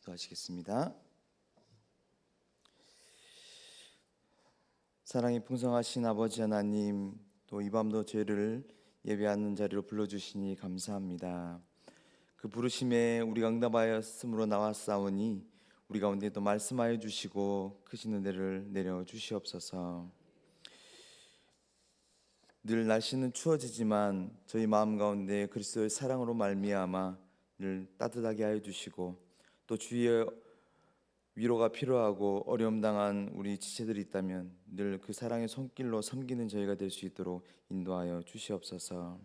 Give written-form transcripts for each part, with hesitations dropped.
기도하시겠습니다. 사랑이 풍성하신 아버지 하나님, 또 이 밤도 죄를 예배하는 자리로 불러주시니 감사합니다. 그 부르심에 우리가 응답하였으므로 나왔사오니 우리 가운데 또 말씀하여 주시고 크신 은혜를 내려 주시옵소서. 늘 날씨는 추워지지만 저희 마음 가운데 그리스도의 사랑으로 말미암아 늘 따뜻하게 하여 주시고, 또 주위에 위로가 필요하고 어려움 당한 우리 지체들이 있다면 늘 그 사랑의 손길로 섬기는 저희가 될 수 있도록 인도하여 주시옵소서.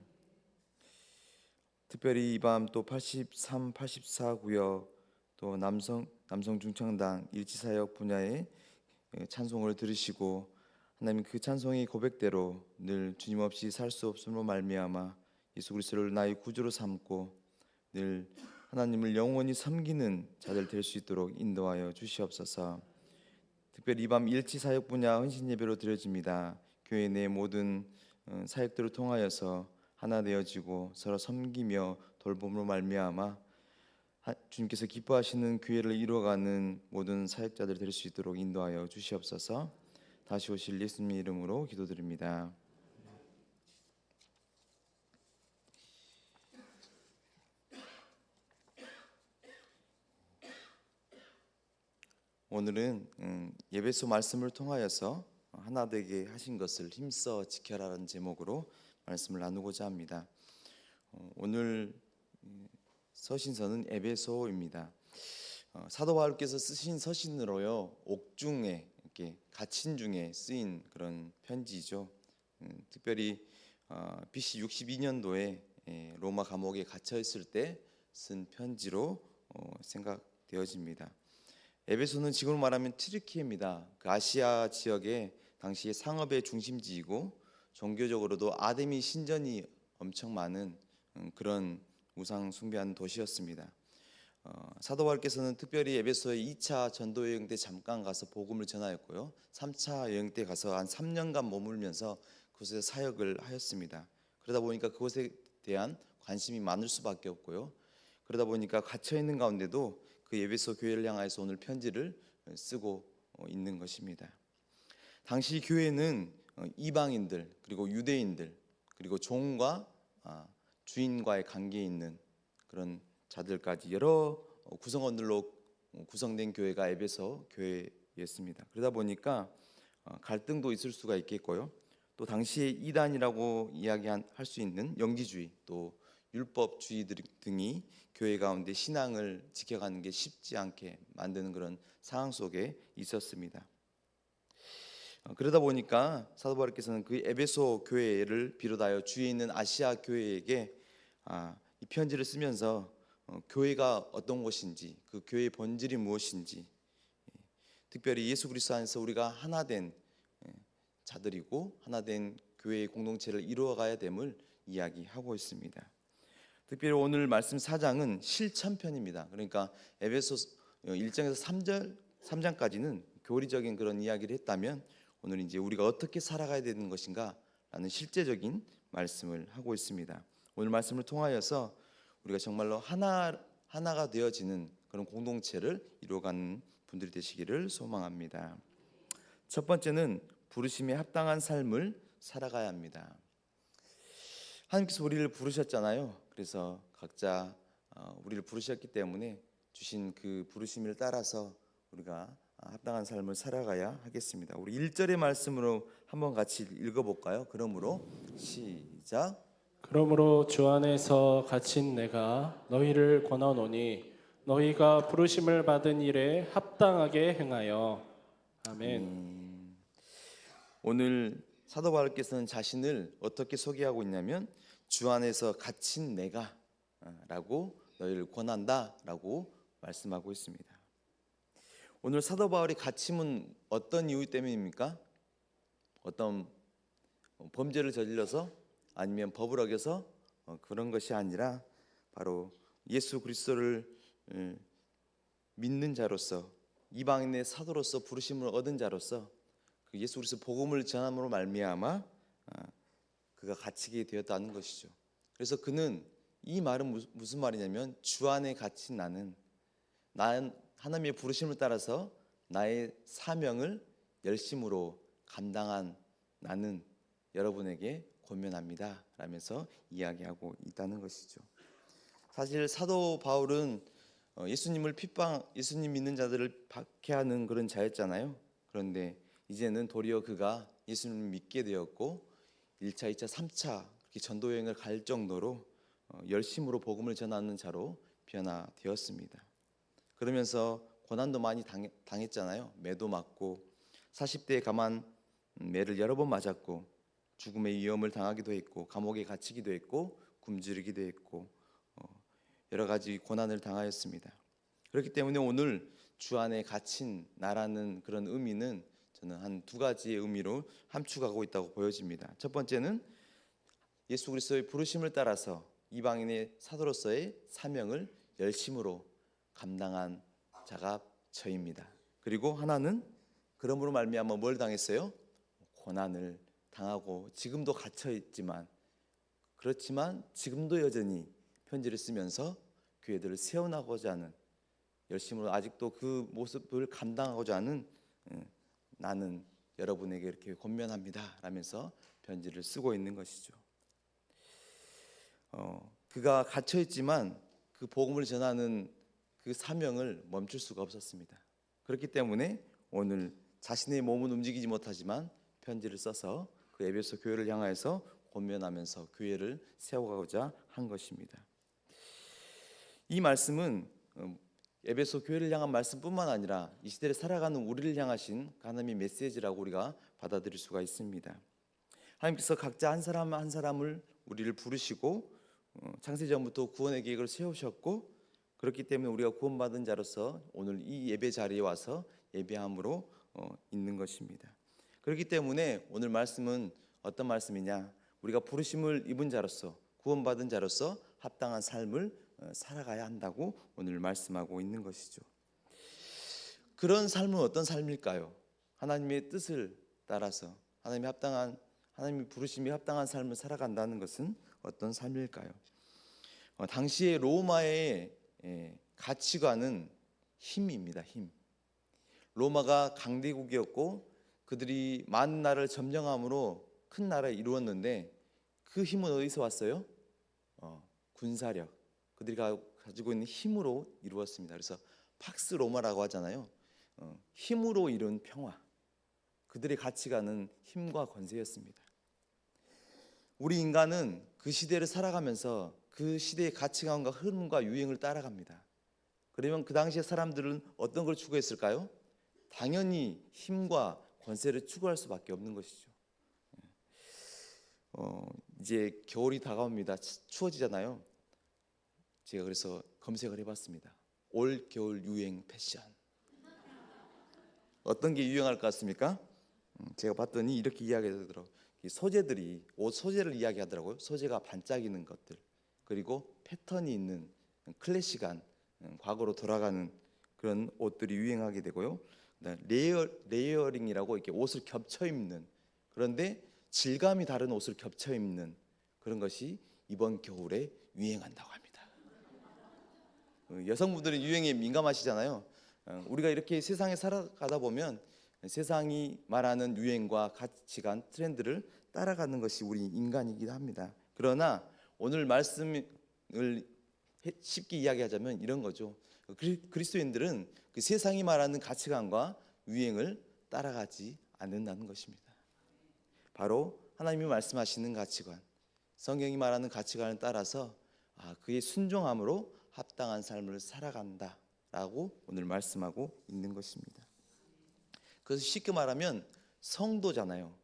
특별히 이 밤 또 83, 84 구역, 또 남성 중창당 일지사역 분야의 찬송을 들으시고, 하나님 그 찬송의 고백대로 늘 주님 없이 살 수 없음으로 말미암아 예수 그리스도를 나의 구주로 삼고 늘 하나님을 영원히 섬기는 자들 될 수 있도록 인도하여 주시옵소서. 특별히 이 밤 일치 사역 분야 헌신 예배로 드려집니다. 교회 내 모든 사역들을 통하여서 하나 되어지고 서로 섬기며 돌봄으로 말미암아 주님께서 기뻐하시는 교회를 이루어가는 모든 사역자들 될 수 있도록 인도하여 주시옵소서. 다시 오실 예수님 이름으로 기도드립니다. 오늘은 예배소 말씀을 통하여서 하나 되게 하신 것을 힘써 지켜라라는 제목으로 말씀을 나누고자 합니다. 오늘 서신서는 에베소입니다. 사도 바울께서 쓰신 서신으로요, 옥중에 이렇게 갇힌 중에 쓰인 그런 편지죠. 특별히 BC 62년도에 로마 감옥에 갇혀 있을 때 쓴 편지로 생각되어집니다. 에베소는 지금으로 말하면 튀르키예입니다. 그 아시아 지역의 당시의 상업의 중심지이고 종교적으로도 아데미 신전이 엄청 많은 그런 우상 숭배하는 도시였습니다. 사도 바울께서는 특별히 에베소에 2차 전도 여행 때 잠깐 가서 복음을 전하였고요, 3차 여행 때 가서 한 3년간 머물면서 그곳에서 사역을 하였습니다. 그러다 보니까 그곳에 대한 관심이 많을 수밖에 없고요, 그러다 보니까 갇혀 있는 가운데도 그 에베소 교회를 향해서 오늘 편지를 쓰고 있는 것입니다. 당시 교회는 이방인들, 그리고 유대인들, 그리고 종과 주인과의 관계에 있는 그런 자들까지 여러 구성원들로 구성된 교회가 에베소 교회였습니다. 그러다 보니까 갈등도 있을 수가 있겠고요, 또 당시에 이단이라고 이야기할 수 있는 영지주의, 또 율법주의 등이 교회 가운데 신앙을 지켜가는 게 쉽지 않게 만드는 그런 상황 속에 있었습니다. 그러다 보니까 사도 바울께서는 그 에베소 교회를 비롯하여 주위에 있는 아시아 교회에게 이 편지를 쓰면서 교회가 어떤 곳인지, 그 교회의 본질이 무엇인지, 특별히 예수 그리스도 안에서 우리가 하나 된 자들이고 하나 된 교회의 공동체를 이루어가야 됨을 이야기하고 있습니다. 특별히 오늘 말씀 4장은 실천편입니다. 그러니까 에베소 1장에서 3장까지는 교리적인 그런 이야기를 했다면, 오늘 이제 우리가 어떻게 살아가야 되는 것인가 라는 실제적인 말씀을 하고 있습니다. 오늘 말씀을 통하여서 우리가 정말로 하나가 되어지는 그런 공동체를 이루어가는 분들이 되시기를 소망합니다. 첫 번째는 부르심에 합당한 삶을 살아가야 합니다. 하나님께서 우리를 부르셨잖아요. 그래서 각자 우리를 부르셨기 때문에 주신 그 부르심을 따라서 우리가 합당한 삶을 살아가야 하겠습니다. 우리 1절의 말씀으로 한번 같이 읽어볼까요? 그러므로 시작. 그러므로 주 안에서 갇힌 내가 너희를 권하노니 너희가 부르심을 받은 일에 합당하게 행하여. 아멘. 오늘 사도 바울께서는 자신을 어떻게 소개하고 있냐면, 주 안에서 갇힌 내가 라고 너희를 권한다 라고 말씀하고 있습니다. 오늘 사도 바울이 갇힘은 어떤 이유 때문입니까? 어떤 범죄를 저질러서, 아니면 법을 어겨서 그런 것이 아니라 바로 예수 그리스도를 믿는 자로서, 이방인의 사도로서 부르심을 얻은 자로서 그 예수 그리스도 복음을 전함으로 말미암아 그가 갇히게 되었다는 것이죠. 그래서 그는 이 말은 무슨 말이냐면, 주 안에 갇힌 나는 하나님의 부르심을 따라서 나의 사명을 열심으로 감당한 나는 여러분에게 권면합니다 라면서 이야기하고 있다는 것이죠. 사실 사도 바울은 예수님 믿는 자들을 박해하는 그런 자였잖아요. 그런데 이제는 도리어 그가 예수님을 믿게 되었고 1차, 2차, 3차 그렇게 전도 여행을 갈 정도로 열심으로 복음을 전하는 자로 변화되었습니다. 그러면서 고난도 많이 당했잖아요. 매도 맞고 40대에 가만 매를 여러 번 맞았고 죽음의 위험을 당하기도 했고 감옥에 갇히기도 했고 굶주리기도 했고 여러 가지 고난을 당하였습니다. 그렇기 때문에 오늘 주 안에 갇힌 나라는 그런 의미는 저는 한 두 가지의 의미로 함축하고 있다고 보여집니다. 첫 번째는 예수 그리스도의 부르심을 따라서 이방인의 사도로서의 사명을 열심으로 감당한 자가 저입니다. 그리고 하나는 그러므로 말미암아 뭘 당했어요? 고난을 당하고 지금도 갇혀 있지만 그렇지만 지금도 여전히 편지를 쓰면서 교회들을 세워나가고자 하는 열심으로 아직도 그 모습을 감당하고자 하는 나는 여러분에게 이렇게 권면합니다 라면서 편지를 쓰고 있는 것이죠. 그가 갇혀 있지만 그 복음을 전하는 그 사명을 멈출 수가 없었습니다. 그렇기 때문에 오늘 자신의 몸은 움직이지 못하지만 편지를 써서 그 에베소 교회를 향하여서 권면하면서 교회를 세워가고자 한 것입니다. 이 말씀은 에베소 교회를 향한 말씀뿐만 아니라 이 시대를 살아가는 우리를 향하신 하나님의 메시지라고 우리가 받아들일 수가 있습니다. 하나님께서 각자 한 사람 한 사람을 우리를 부르시고 창세전부터 구원의 계획을 세우셨고 그렇기 때문에 우리가 구원받은 자로서 오늘 이 예배 자리에 와서 예배함으로 있는 것입니다. 그렇기 때문에 오늘 말씀은 어떤 말씀이냐? 우리가 부르심을 입은 자로서 구원받은 자로서 합당한 삶을 살아가야 한다고 오늘 말씀하고 있는 것이죠. 그런 삶은 어떤 삶일까요? 하나님의 뜻을 따라서 하나님의 부르심이 합당한 삶을 살아간다는 것은 어떤 삶일까요? 당시의 로마의 가치관은 힘입니다. 힘. 로마가 강대국이었고 그들이 많은 나라를 점령함으로 큰 나라를 이루었는데 그 힘은 어디서 왔어요? 군사력. 그들이 가지고 있는 힘으로 이루었습니다. 그래서 팍스 로마라고 하잖아요. 힘으로 이룬 평화. 그들의 가치관은 힘과 권세였습니다. 우리 인간은 그 시대를 살아가면서 그 시대의 가치관과 흐름과 유행을 따라갑니다. 그러면 그 당시의 사람들은 어떤 걸 추구했을까요? 당연히 힘과 권세를 추구할 수밖에 없는 것이죠. 이제 겨울이 다가옵니다. 추워지잖아요. 제가 그래서 검색을 해봤습니다. 올 겨울 유행 패션 어떤 게 유행할 것 같습니까? 제가 봤더니 이렇게 이야기하더라고요. 소재들이 옷 소재를 이야기하더라고요. 소재가 반짝이는 것들 그리고 패턴이 있는 클래식한 과거로 돌아가는 그런 옷들이 유행하게 되고요. 레이어링이라고 이렇게 옷을 겹쳐 입는 그런데 질감이 다른 옷을 겹쳐 입는 그런 것이 이번 겨울에 유행한다고 합니다. 여성분들은 유행에 민감하시잖아요. 우리가 이렇게 세상에 살아가다 보면 세상이 말하는 유행과 가치관, 트렌드를 따라가는 것이 우리 인간이기도 합니다. 그러나 오늘 말씀을 쉽게 이야기하자면 이런 거죠. 그리스도인들은 그 세상이 말하는 가치관과 유행을 따라가지 않는다는 것입니다. 바로 하나님이 말씀하시는 가치관, 성경이 말하는 가치관을 따라서 그의 순종함으로 합당한 삶을 살아간다라고 오늘 말씀하고 있는 것입니다. 그래서 쉽게 말하면 성도잖아요.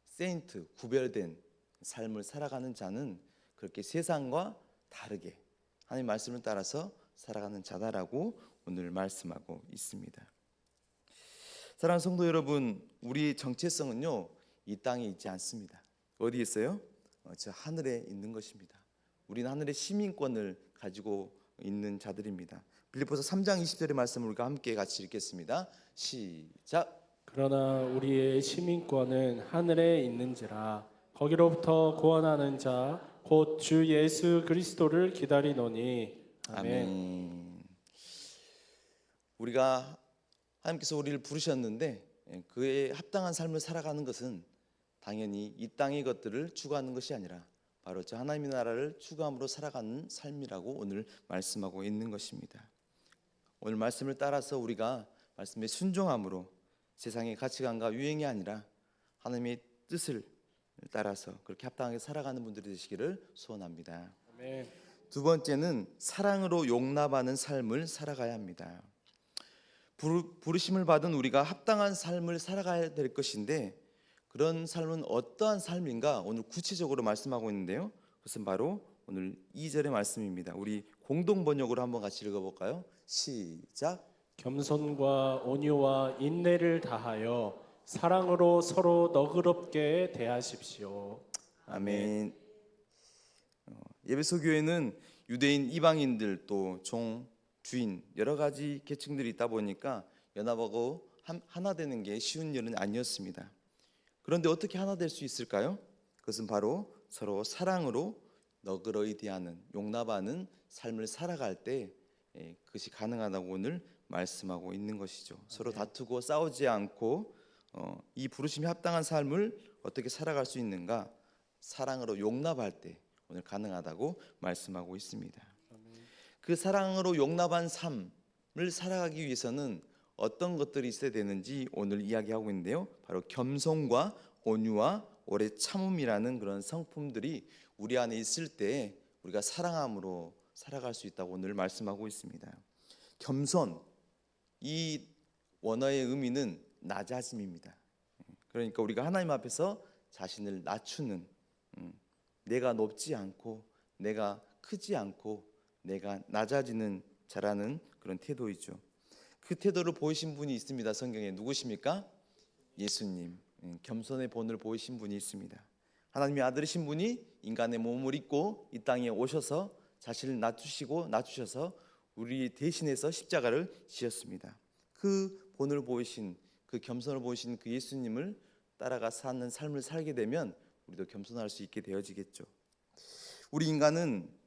세인트, 구별된 삶을 살아가는 자는 그렇게 세상과 다르게 하나님 말씀을 따라서 살아가는 자다라고 오늘 말씀하고 있습니다. 사랑하는 성도 여러분, 우리의 정체성은요 이 땅에 있지 않습니다. 어디 있어요? 저 하늘에 있는 것입니다. 우리는 하늘의 시민권을 가지고 있는 자들입니다. 빌립보서 3장 20절의 말씀을 우리가 함께 같이 읽겠습니다. 시작. 그러나 우리의 시민권은 하늘에 있는지라 거기로부터 구원하는 자 곧 주 예수 그리스도를 기다리노니. 아멘. 우리가 하나님께서 우리를 부르셨는데 그에 합당한 삶을 살아가는 것은 당연히 이 땅의 것들을 추구하는 것이 아니라 바로 저 하나님의 나라를 추구함으로 살아가는 삶이라고 오늘 말씀하고 있는 것입니다. 오늘 말씀을 따라서 우리가 말씀에 순종함으로 세상의 가치관과 유행이 아니라 하나님의 뜻을 따라서 그렇게 합당하게 살아가는 분들이 되시기를 소원합니다. 아멘. 두 번째는 사랑으로 용납하는 삶을 살아가야 합니다. 부르심을 받은 우리가 합당한 삶을 살아가야 될 것인데 그런 삶은 어떠한 삶인가 오늘 구체적으로 말씀하고 있는데요. 그것은 바로 오늘 2절의 말씀입니다. 우리 공동 번역으로 한번 같이 읽어볼까요? 시작. 겸손과 온유와 인내를 다하여 사랑으로 서로 너그럽게 대하십시오. 아멘. 예배소 교회는 유대인, 이방인들 또 종, 주인 여러 가지 계층들이 있다 보니까 연합하고 하나 되는 게 쉬운 일은 아니었습니다. 그런데 어떻게 하나 될 수 있을까요? 그것은 바로 서로 사랑으로 너그러이 대하는 용납하는 삶을 살아갈 때 그것이 가능하다고 오늘 말씀하고 있는 것이죠. 서로 다투고 싸우지 않고 이 부르심에 합당한 삶을 어떻게 살아갈 수 있는가? 사랑으로 용납할 때 오늘 가능하다고 말씀하고 있습니다. 그 사랑으로 용납한 삶을 살아가기 위해서는 어떤 것들이 있어야 되는지 오늘 이야기하고 있는데요. 바로 겸손과 온유와 오래 참음이라는 그런 성품들이 우리 안에 있을 때 우리가 사랑함으로 살아갈 수 있다고 오늘 말씀하고 있습니다. 겸손, 이 원어의 의미는 낮아짐입니다. 그러니까 우리가 하나님 앞에서 자신을 낮추는, 내가 높지 않고 내가 크지 않고 내가 낮아지는 자라는 그런 태도이죠. 그 태도를 보이신 분이 있습니다. 성경에 누구십니까? 예수님. 겸손의 본을 보이신 분이 있습니다. 하나님의 아들이신 분이 인간의 몸을 입고 이 땅에 오셔서 자신을 낮추셔서 우리 대신해서 십자가를 지었습니다. 그 본을 보이신, 그 겸손을 보이신 그 예수님을 따라가 사는 삶을 살게 되면 우리도 겸손할 수 있게 되어지겠죠. 우리 인간은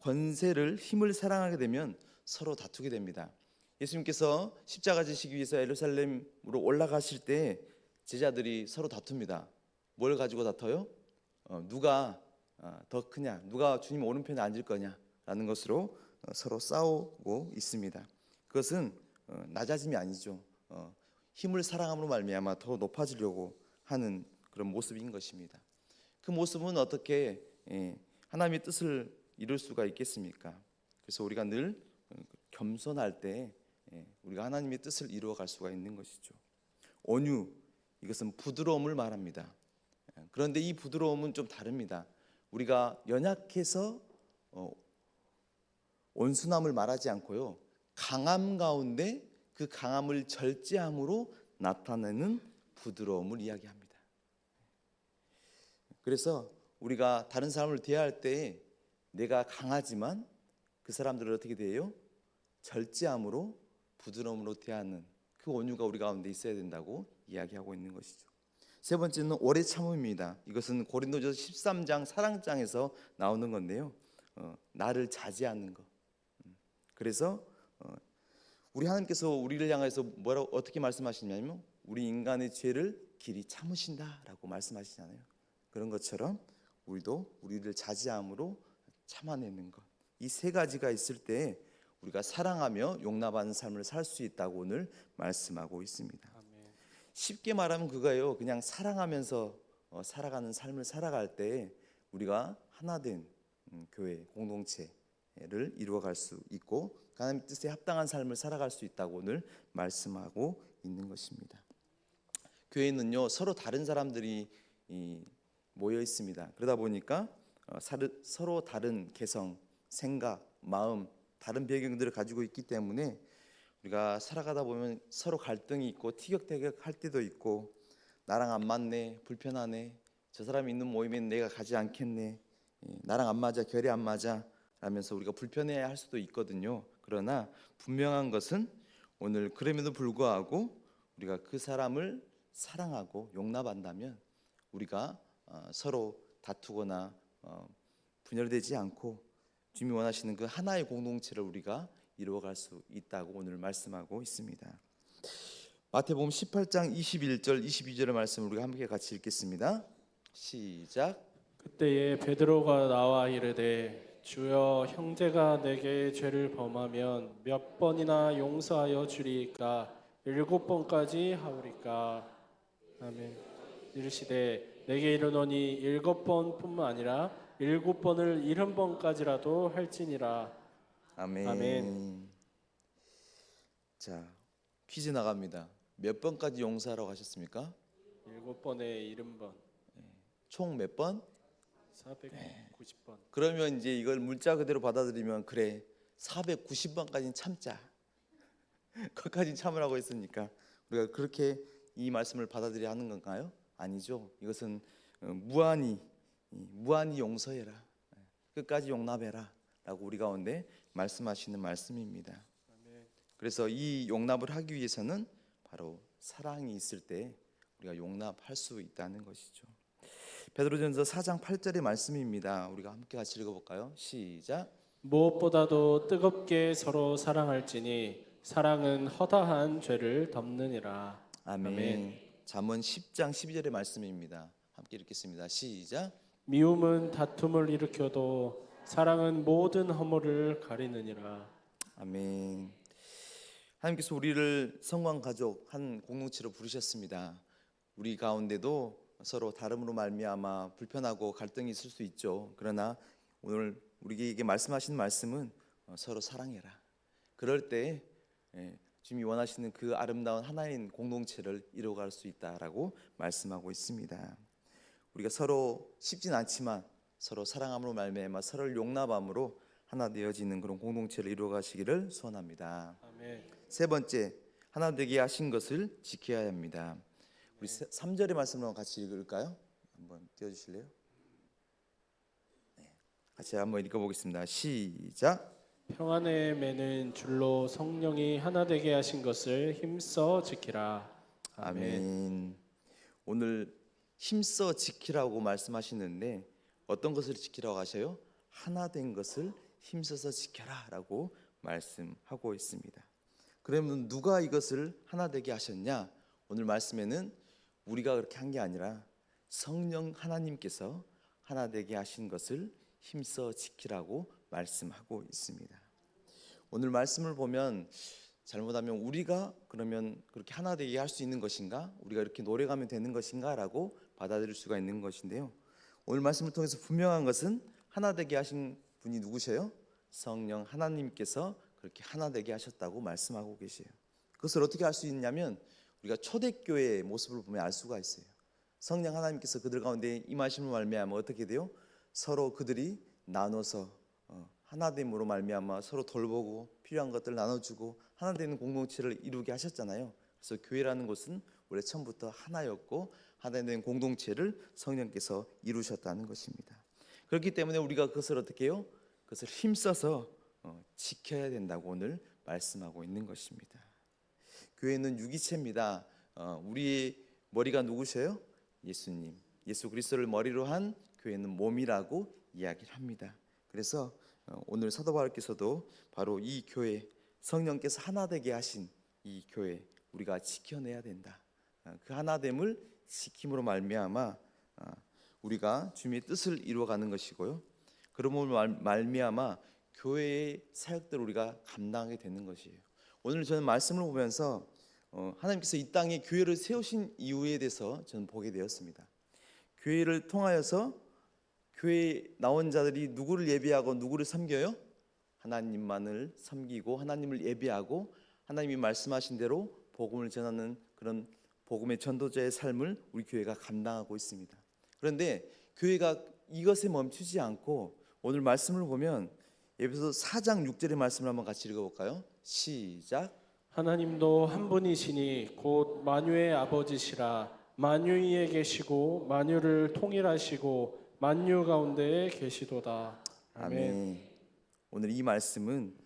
권세를, 힘을 사랑하게 되면 서로 다투게 됩니다. 예수님께서 십자가 지시기 위해서 예루살렘으로 올라가실 때 제자들이 서로 다툽니다. 뭘 가지고 다퉈요? 누가 더 크냐, 누가 주님 오른편에 앉을 거냐라는 것으로 서로 싸우고 있습니다. 그것은 낮아짐이 아니죠. 힘을 사랑함으로 말미암아 더 높아지려고 하는 그런 모습인 것입니다. 그 모습은 어떻게 하나님의 뜻을 이룰 수가 있겠습니까? 그래서 우리가 늘 겸손할 때 우리가 하나님의 뜻을 이루어갈 수가 있는 것이죠. 온유, 이것은 부드러움을 말합니다. 그런데 이 부드러움은 좀 다릅니다. 우리가 연약해서 온순함을 말하지 않고요, 강함 가운데 그 강함을 절제함으로 나타내는 부드러움을 이야기합니다. 그래서 우리가 다른 사람을 대할 때 내가 강하지만 그 사람들을 어떻게 대해요? 절제함으로 부드러움으로 대하는 그 온유가 우리 가운데 있어야 된다고 이야기하고 있는 것이죠. 세 번째는 오래 참음입니다. 이것은 고린도전서 13장 사랑장에서 나오는 건데요. 나를 자제하는 것. 그래서 우리 하나님께서 우리를 향해서 뭐라고 어떻게 말씀하시냐면 우리 인간의 죄를 길이 참으신다라고 말씀하시잖아요. 그런 것처럼 우리도 우리를 자제함으로 참아내는 것. 이 세 가지가 있을 때 우리가 사랑하며 용납하는 삶을 살 수 있다고 오늘 말씀하고 있습니다. 아멘. 쉽게 말하면 그거예요. 그냥 사랑하면서 살아가는 삶을 살아갈 때 우리가 하나된 교회 공동체를 이루어갈 수 있고 하나님 뜻에 합당한 삶을 살아갈 수 있다고 오늘 말씀하고 있는 것입니다. 교회는요 서로 다른 사람들이 모여 있습니다. 그러다 보니까 서로 다른 개성, 생각, 마음, 다른 배경들을 가지고 있기 때문에 우리가 살아가다 보면 서로 갈등이 있고 티격태격할 때도 있고 나랑 안 맞네, 불편하네, 저 사람이 있는 모임엔 내가 가지 않겠네, 나랑 안 맞아, 결이 안 맞아 라면서 우리가 불편해할 수도 있거든요. 그러나 분명한 것은 오늘 그럼에도 불구하고 우리가 그 사람을 사랑하고 용납한다면 우리가 서로 다투거나 분열되지 않고 주님이 원하시는 그 하나의 공동체를 우리가 이루어갈 수 있다고 오늘 말씀하고 있습니다. 마태복음 18장 21절 22절의 말씀을 우리가 함께 같이 읽겠습니다. 시작. 그때에 베드로가 나와 이르되 주여 형제가 내게 죄를 범하면 몇 번이나 용서하여 주리이까 7번까지 하오리까. 아멘. 이르시되 내게 이르노니 7번뿐만 아니라 7번을 70번까지라도 할지니라. 아멘. 아멘. 자, 퀴즈 나갑니다. 몇 번까지 용서하라고 하셨습니까? 7번에 70번, 총 몇 번? 490번. 그러면 이제 이걸 문자 그대로 받아들이면 그래 490번까지는 참자. 그것까지 참으라고 했으니까 우리가 그렇게 이 말씀을 받아들여야 하는 건가요? 아니죠. 이것은 무한히 용서해라. 끝까지 용납해라라고 우리 가운데 말씀하시는 말씀입니다. 그래서 이 용납을 하기 위해서는 바로 사랑이 있을 때 우리가 용납할 수 있다는 것이죠. 베드로전서 4장 8절의 말씀입니다. 우리가 함께 같이 읽어볼까요? 시작. 무엇보다도 뜨겁게 서로 사랑할지니 사랑은 허다한 죄를 덮느니라. 아멘. 잠언 10장 12절의 말씀입니다. 함께 읽겠습니다. 시작. 미움은 다툼을 일으켜도 사랑은 모든 허물을 가리느니라. 아멘. 하나님께서 우리를 성관 가족 한 공동체로 부르셨습니다. 우리 가운데도 서로 다름으로 말미암아 불편하고 갈등이 있을 수 있죠. 그러나 오늘 우리에게 말씀하시는 말씀은 서로 사랑해라. 그럴 때 주님이 원하시는 그 아름다운 하나인 공동체를 이루어갈 수 있다라고 말씀하고 있습니다. 우리가 서로 쉽진 않지만 서로 사랑함으로 말미암아 서로를 용납함으로 하나 되어지는 그런 공동체를 이루어가시기를 소원합니다. 아멘. 세 번째, 하나 되게 하신 것을 지켜야 합니다. 우리 3절의 말씀을 같이 읽을까요? 한번 띄워주실래요? 네, 같이 한번 읽어보겠습니다. 시작. 평안의 매는 줄로 성령이 하나 되게 하신 것을 힘써 지키라. 아멘. 오늘 힘써 지키라고 말씀하시는데 어떤 것을 지키라고 하셔요? 하나 된 것을 힘써서 지켜라라고 말씀하고 있습니다. 그러면 누가 이것을 하나 되게 하셨냐? 오늘 말씀에는 우리가 그렇게 한 게 아니라 성령 하나님께서 하나 되게 하신 것을 힘써 지키라고 말씀하고 있습니다. 오늘 말씀을 보면 잘못하면 우리가 그러면 그렇게 하나 되게 할 수 있는 것인가? 우리가 이렇게 노력하면 되는 것인가라고 받아들일 수가 있는 것인데요. 오늘 말씀을 통해서 분명한 것은 하나 되게 하신 분이 누구셔요? 성령 하나님께서 그렇게 하나 되게 하셨다고 말씀하고 계세요. 그것을 어떻게 알 수 있냐면 우리가 초대교회의 모습을 보면 알 수가 있어요. 성령 하나님께서 그들 가운데 임하심을 말미암아 어떻게 돼요? 서로 그들이 나눠서 하나됨으로 말미암아 서로 돌보고 필요한 것들을 나눠주고 하나 되는 공동체를 이루게 하셨잖아요. 그래서 교회라는 곳은 원래 처음부터 하나였고 하나 된 공동체를 성령께서 이루셨다는 것입니다. 그렇기 때문에 우리가 그것을 어떻게 해요? 그것을 힘써서 지켜야 된다고 오늘 말씀하고 있는 것입니다. 교회는 유기체입니다. 우리의 머리가 누구세요? 예수님. 예수 그리스도를 머리로 한 교회는 몸이라고 이야기를 합니다. 그래서 오늘 사도 바울께서도 바로 이 교회 성령께서 하나 되게 하신 이 교회 우리가 지켜내야 된다. 그 하나됨을 지킴으로 말미암아 우리가 주님의 뜻을 이루어가는 것이고요. 그러므로 말미암아 교회의 사역들을 우리가 감당하게 되는 것이에요. 오늘 저는 말씀을 보면서 하나님께서 이 땅에 교회를 세우신 이유에 대해서 저는 보게 되었습니다. 교회를 통하여서 교회에 나온 자들이 누구를 예배하고 누구를 섬겨요? 하나님만을 섬기고 하나님을 예배하고 하나님이 말씀하신 대로 복음을 전하는 그런 복음의 전도자의 삶을 우리 교회가 감당하고 있습니다. 그런데 교회가 이것에 멈추지 않고 오늘 말씀을 보면 에베소서 4장 6절의 말씀을 한번 같이 읽어볼까요? 시작. 하나님도 한 분이시니 곧 만유의 아버지시라. 만유 위에 계시고 만유를 통일하시고 만유 가운데에 계시도다. 아멘. 오늘 이 말씀은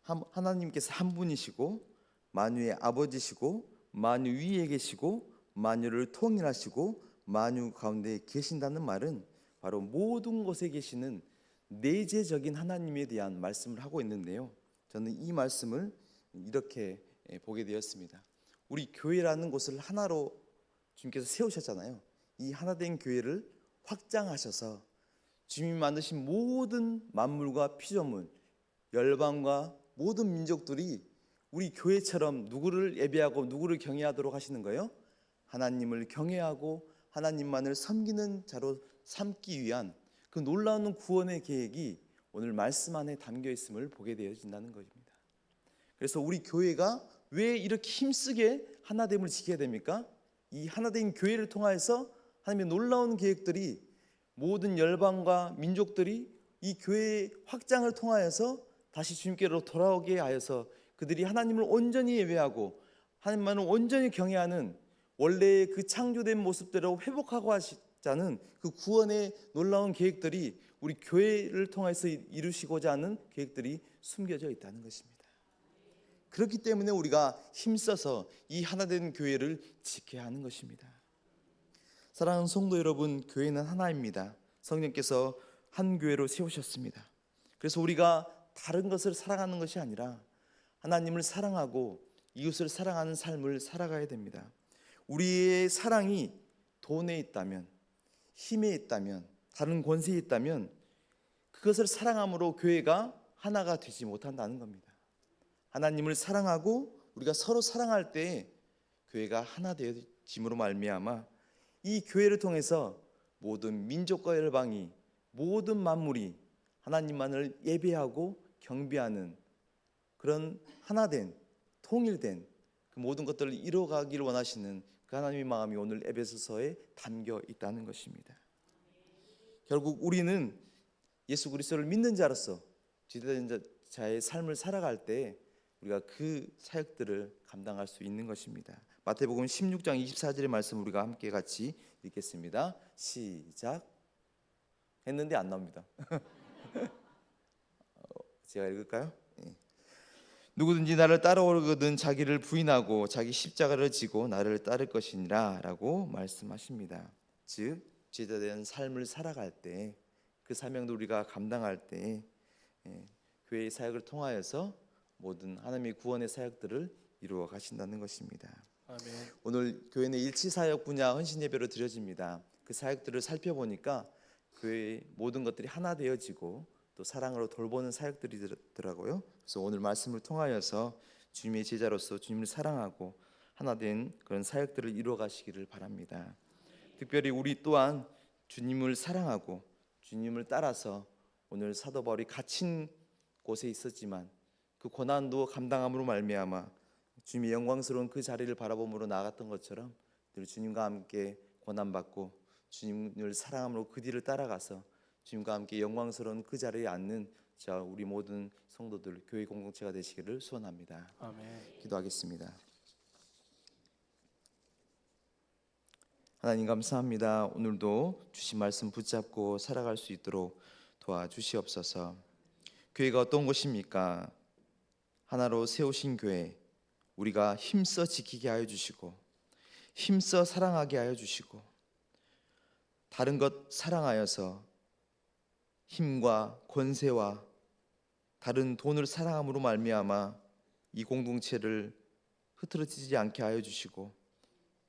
하나님께서 한 분이시고 만유의 아버지시고 만유 위에 계시고 만유를 통일하시고 만유 가운데에 계신다는 말은 바로 모든 곳에 계시는 내재적인 하나님에 대한 말씀을 하고 있는데요. 저는 이 말씀을 이렇게 보게 되었습니다. 우리 교회라는 곳을 하나로 주님께서 세우셨잖아요. 이 하나된 교회를 확장하셔서 주님이 만드신 모든 만물과 피조물, 열방과 모든 민족들이 우리 교회처럼 누구를 예배하고 누구를 경외하도록 하시는 거예요? 하나님을 경외하고 하나님만을 섬기는 자로 삼기 위한 그 놀라운 구원의 계획이 오늘 말씀 안에 담겨 있음을 보게 되어진다는 것입니다. 그래서 우리 교회가 왜 이렇게 힘쓰게 하나됨을 지켜야 됩니까? 이 하나된 교회를 통하여서 하나님의 놀라운 계획들이 모든 열방과 민족들이 이 교회의 확장을 통하여서 다시 주님께로 돌아오게 하여서 그들이 하나님을 온전히 예배하고 하나님만을 온전히 경외하는 원래의 그 창조된 모습대로 회복하고 하시자는 그 구원의 놀라운 계획들이 우리 교회를 통해서 이루시고자 하는 계획들이 숨겨져 있다는 것입니다. 그렇기 때문에 우리가 힘써서 이 하나된 교회를 지켜야 하는 것입니다. 사랑하는 성도 여러분, 교회는 하나입니다. 성령께서 한 교회로 세우셨습니다. 그래서 우리가 다른 것을 사랑하는 것이 아니라 하나님을 사랑하고 이웃을 사랑하는 삶을 살아가야 됩니다. 우리의 사랑이 돈에 있다면, 힘에 있다면, 다른 권세에 있다면 그것을 사랑함으로 교회가 하나가 되지 못한다는 겁니다. 하나님을 사랑하고 우리가 서로 사랑할 때 교회가 하나 되어짐으로 말미암아 이 교회를 통해서 모든 민족과 열방이 모든 만물이 하나님만을 예배하고 경배하는 그런 하나된 통일된 그 모든 것들을 이루어가기를 원하시는 그 하나님의 마음이 오늘 에베소서에 담겨 있다는 것입니다. 결국 우리는 예수 그리스도를 믿는 자로서 주된 자의 삶을 살아갈 때 우리가 그 사역들을 감당할 수 있는 것입니다. 마태복음 16장 24절의 말씀 우리가 함께 같이 읽겠습니다. 시작. 했는데 안 나옵니다. 제가 읽을까요? 누구든지 나를 따라오거든 자기를 부인하고 자기 십자가를 지고 나를 따를 것이니라 라고 말씀하십니다. 즉 제자된 삶을 살아갈 때 그 사명도 우리가 감당할 때 교회의 사역을 통하여서 모든 하나님의 구원의 사역들을 이루어 가신다는 것입니다. 아멘. 오늘 교회는 일치 사역 분야 헌신 예배로 드려집니다. 그 사역들을 살펴보니까 교회의 모든 것들이 하나 되어지고 또 사랑으로 돌보는 사역들이더라고요. 그래서 오늘 말씀을 통하여서 주님의 제자로서 주님을 사랑하고 하나 된 그런 사역들을 이루어 가시기를 바랍니다. 특별히 우리 또한 주님을 사랑하고 주님을 따라서 오늘 사도 바울이 갇힌 곳에 있었지만 그 고난도 감당함으로 말미암아 주님의 영광스러운 그 자리를 바라봄으로 나아갔던 것처럼 늘 주님과 함께 고난받고 주님을 사랑함으로 그 뒤를 따라가서 주님과 함께 영광스러운 그 자리에 앉는 자 우리 모든 성도들 교회 공동체가 되시기를 소원합니다. 아멘. 기도하겠습니다. 하나님 감사합니다. 오늘도 주신 말씀 붙잡고 살아갈 수 있도록 도와주시옵소서. 교회가 어떤 곳입니까? 하나로 세우신 교회 우리가 힘써 지키게 하여 주시고 힘써 사랑하게 하여 주시고 다른 것 사랑하여서 힘과 권세와 다른 돈을 사랑함으로 말미암아 이 공동체를 흐트러지지 않게 하여 주시고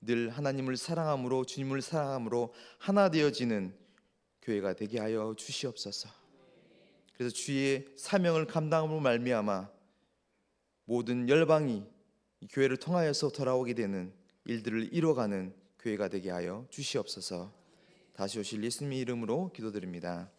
늘 하나님을 사랑함으로 주님을 사랑함으로 하나 되어지는 교회가 되게 하여 주시옵소서. 그래서 주의 사명을 감당함으로 말미암아 모든 열방이 이 교회를 통하여서 돌아오게 되는 일들을 이뤄가는 교회가 되게 하여 주시옵소서. 다시 오실 예수님의 이름으로 기도드립니다.